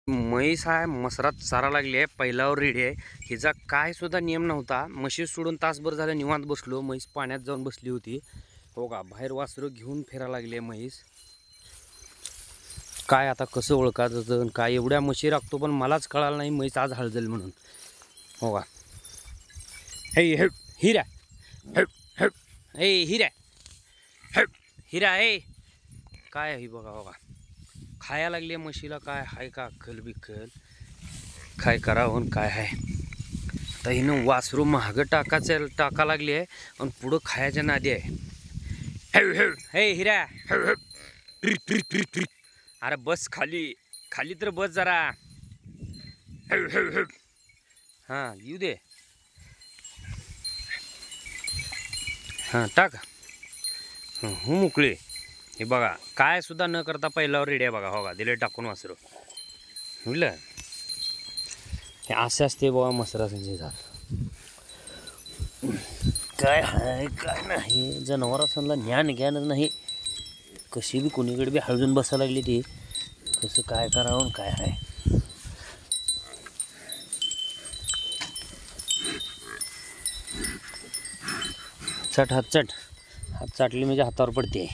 म्हैस आहे मसरात चारा लागली आहे, पहिल्यावर रेडी आहे. हिचा काय सुद्धा नियम नव्हता. म्हशी सोडून तासभर झालं निवांत बसलो. म्हैस पाण्यात जाऊन बसली होती. हो का, बाहेर वासरू घेऊन फिरायला लागली आहे म्हैस. काय आता कसं ओळखायचं काय, एवढ्या म्हशी राखतो पण मलाच कळालं नाही म्हैस आज हळजेल म्हणून. हो का, हे हिरा, हे हिरा, हिरा हे काय आहे बघा. बघा खायला लागली म्हशीला. काय हाय का अक्कल बिक्कल, काय करावं काय आहे. तर हिनं वासरू महाग टाका लागली आहे आणि पुढं खायच्या नादी आहे. हे हिरा, अरे बस खाली, खाली तर बस जरा. हां येऊ दे. हां टाक. हो मोकळे. हे बघा काय सुद्धा न करता पहिल्यावर रेडी आहे बघा. हो का, दिले टाकून वासरू. म्हटलं हे असे असते बाबा मसराचे झाड. काय आहे काय नाही, जनावरांना ज्ञानच नाही. कशी बी कोणीकडे बी हळजून बसायला लागली ती. कसं काय करावं काय आहे. चट हात चट, हात चाटली म्हणजे हातावर पडते.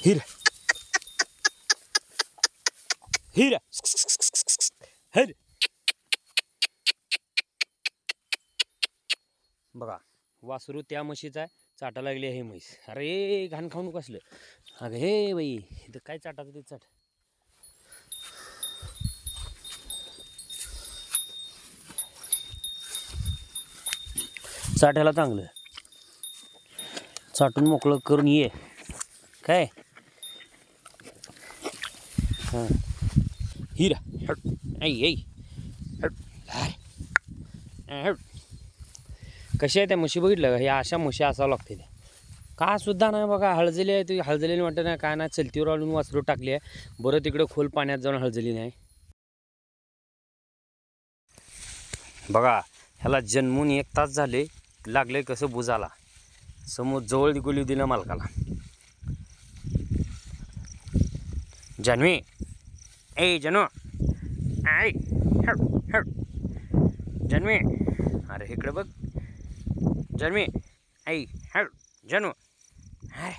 हिरा हिरा हर बघा वासरू त्या म्हशीचा आहे. चाटा लागली आहे म्हैस. अरे घाण खाऊन कसलं. अगं हे बाई, इथं काय चाटाचं ते चाट. चाट्याला चांगलं चाटून मोकळं करून ये काय. हां हिरा ऐ कशा आहे त्या म्हशी बघितलं का. ह्या अशा म्हशी असावं लागते त्या. का सुद्धा नाही बघा, हळजली आहे ती. हळजलेली वाटत नाही काय नाही. चलतीवर आणून वासरू टाकली आहे. बरं तिकडं खोल पाण्यात जाऊन हळजली नाही बघा. ह्याला जन्मून 1 तास झाले, लागले कसं बुजाला. समोर जवळ गोली दिलं मालकाला. जानवी ए जनू, ऐ जानवी, अरे इकडे बघ जानवी. ऐ जनू, हाय